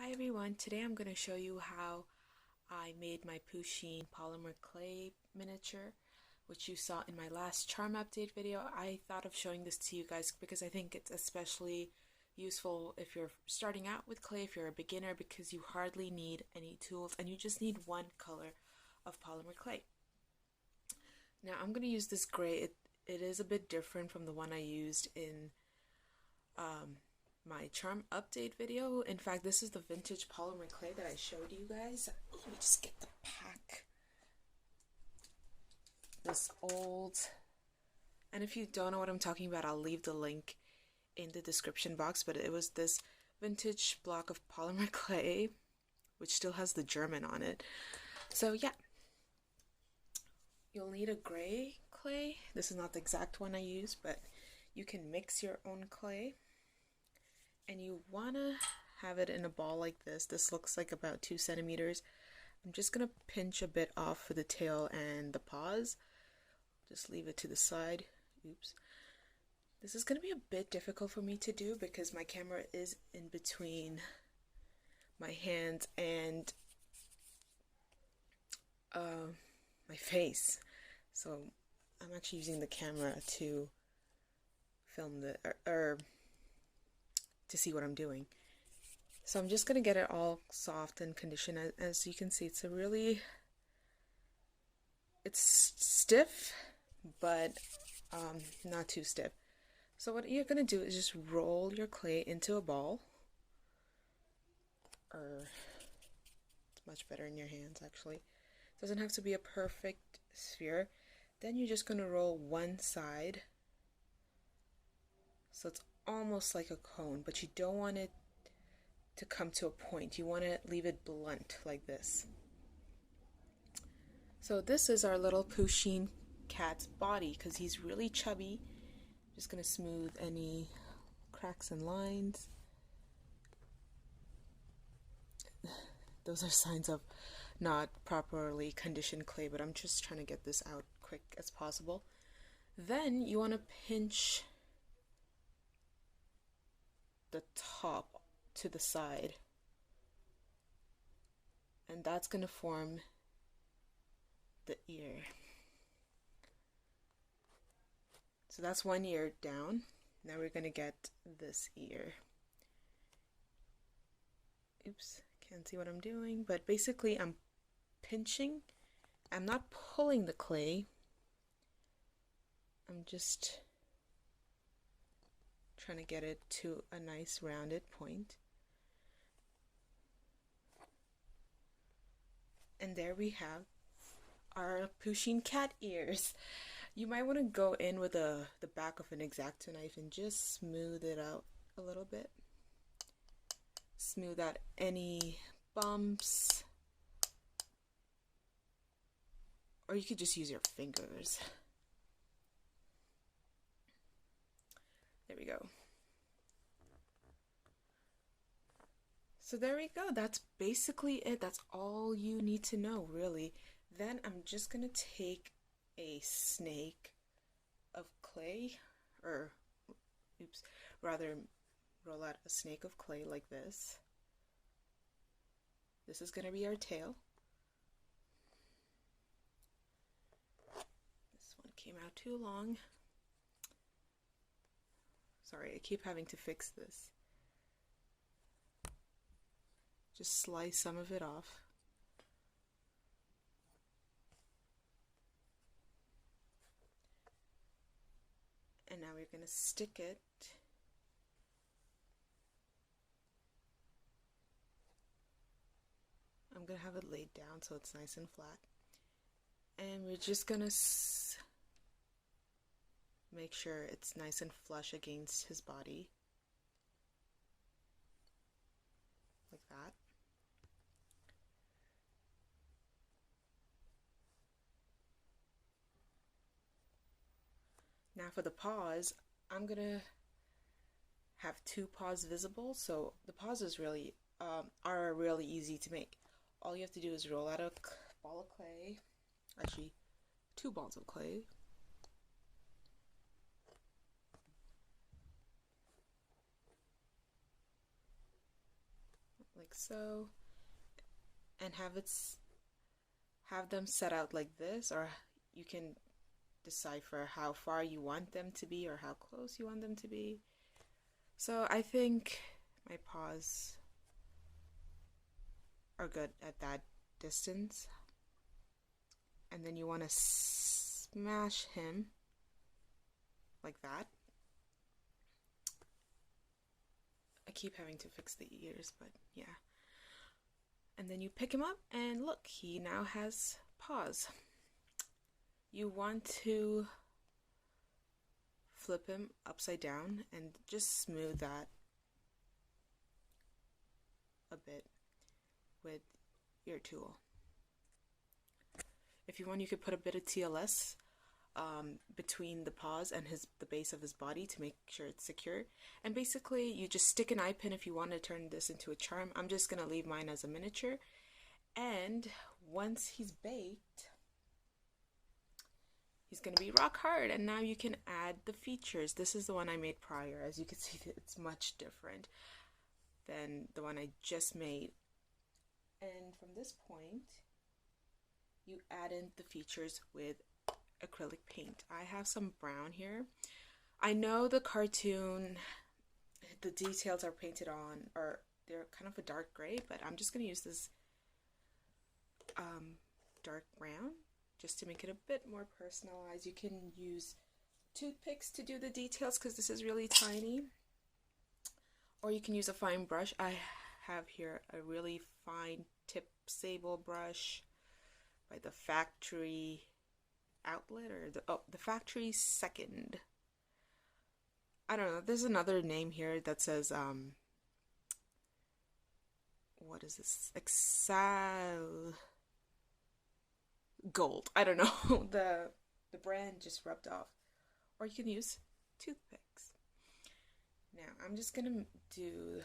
Hi everyone, today I'm going to show you how I made my Pusheen polymer clay miniature, which you saw in my last charm update video. I thought of showing this to you guys because I think it's especially useful if you're starting out with clay, if you're a beginner, because you hardly need any tools and you just need one color of polymer clay. Now I'm going to use this gray. It is a bit different from the one I used in my charm update video. In fact, this is the vintage polymer clay that I showed you guys. Let me just get the pack. This old, and if you don't know what I'm talking about, I'll leave the link in the description box, but it was this vintage block of polymer clay which still has the German on it. So yeah, you'll need a gray clay. This is not the exact one I use, but you can mix your own clay. And you want to have it in a ball like this. This looks like about 2 centimeters. I'm just going to pinch a bit off for the tail and the paws. Just leave it to the side. Oops. This is going to be a bit difficult for me to do because my camera is in between my hands and my face. So I'm actually using the camera to film the to see what I'm doing. So I'm just going to get it all soft and conditioned. As you can see, it's stiff, but not too stiff. So what you're going to do is just roll your clay into a ball. It's much better in your hands, actually. It doesn't have to be a perfect sphere. Then you're just going to roll one side. So it's almost like a cone, but you don't want it to come to a point. You want to leave it blunt like this. So this is our little Pusheen cat's body because he's really chubby. Just going to smooth any cracks and lines. Those are signs of not properly conditioned clay, but I'm just trying to get this out quick as possible. Then you want to pinch the top to the side, and that's going to form the ear. So that's one ear down. Now we're going to get this ear. Oops, can't see what I'm doing, but basically I'm pinching. I'm not pulling the clay. I'm just trying to get it to a nice rounded point. And there we have our Pusheen cat ears. You might want to go in with the back of an X-Acto knife and just smooth it out a little bit. Smooth out any bumps. Or you could just use your fingers. There we go. So there we go. That's basically it. That's all you need to know, really. Then I'm just going to take a snake of clay, or oops, rather roll out a snake of clay like this. This is going to be our tail. This one came out too long. Sorry, I keep having to fix this. Just slice some of it off. And now we're going to stick it I'm going to have it laid down so it's nice and flat. And we're just going to make sure it's nice and flush against his body. Like that. Now for the paws, I'm going to have 2 paws visible. So the paws are really easy to make. All you have to do is roll out a ball of clay. Actually, 2 balls of clay. like so, and have them set out like this, or you can decipher how far you want them to be or how close you want them to be. So I think my paws are good at that distance. And then you want to smash him like that. I keep having to fix the ears, but yeah. And then you pick him up and look, he now has paws. You want to flip him upside down and just smooth that a bit with your tool. If you want, you could put a bit of TLS between the paws and the base of his body to make sure it's secure. And basically, you just stick an eye pin if you want to turn this into a charm. I'm just going to leave mine as a miniature. And once he's baked, he's going to be rock hard. And now you can add the features. This is the one I made prior. As you can see, it's much different than the one I just made. And from this point, you add in the features with acrylic paint. I have some brown here. I know the cartoon, the details are painted on, or they're kind of a dark gray, but I'm just going to use this dark brown just to make it a bit more personalized. You can use toothpicks to do the details because this is really tiny, or you can use a fine brush. I have here a really fine tip sable brush by the factory outlet, or the factory second. I don't know, there's another name here that says what is this, Excel Gold. I don't know. the brand just rubbed off. Or you can use toothpicks. Now I'm just gonna do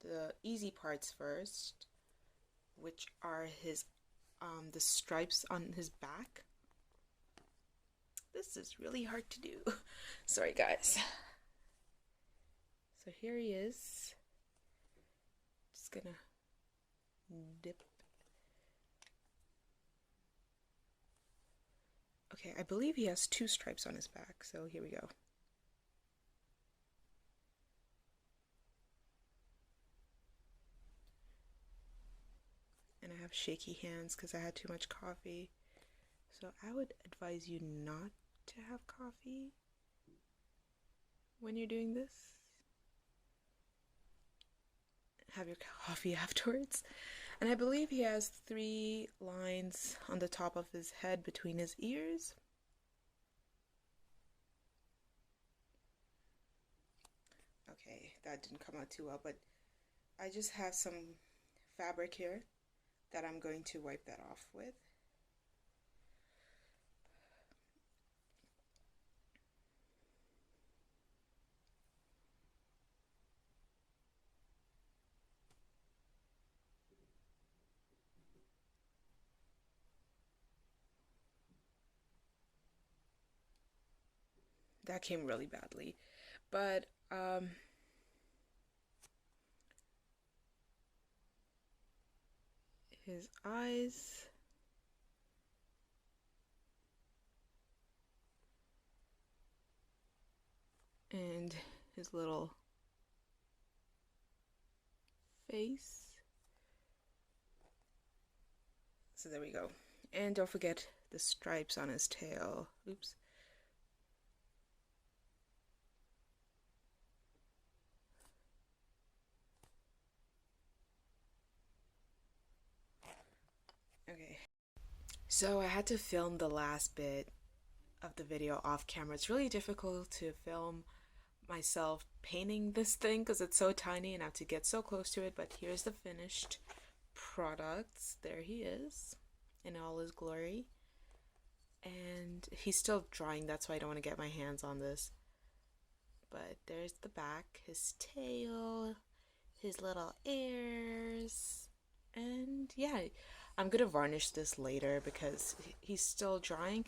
the easy parts first, which are his the stripes on his back. This is really hard to do. Sorry guys. So here he is. Just gonna dip. Okay, I believe he has 2 stripes on his back, so here we go. And I have shaky hands because I had too much coffee. So I would advise you not to have coffee when you're doing this. Have your coffee afterwards. And I believe he has 3 lines on the top of his head between his ears. Okay, that didn't come out too well, but I just have some fabric here that I'm going to wipe that off with. That came really badly, but his eyes, and his little face. So there we go. And don't forget the stripes on his tail. Oops. Okay. So I had to film the last bit of the video off camera. It's really difficult to film myself painting this thing because it's so tiny and I have to get so close to it, but here's the finished product. There he is in all his glory, and he's still drying, that's why I don't want to get my hands on this. But there's the back, his tail, his little ears, and yeah, I'm gonna varnish this later because he's still drying.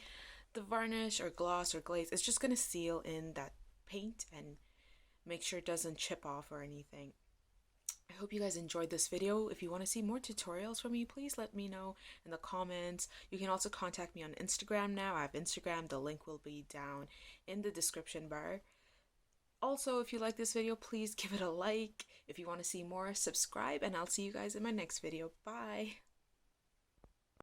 The varnish or gloss or glaze, it's just gonna seal in that paint and make sure it doesn't chip off or anything. I hope you guys enjoyed this video. If you want to see more tutorials from me, please let me know in the comments. You can also contact me on Instagram now. I have Instagram. The link will be down in the description bar. Also, if you like this video, please give it a like. If you want to see more, subscribe, and I'll see you guys in my next video. Bye!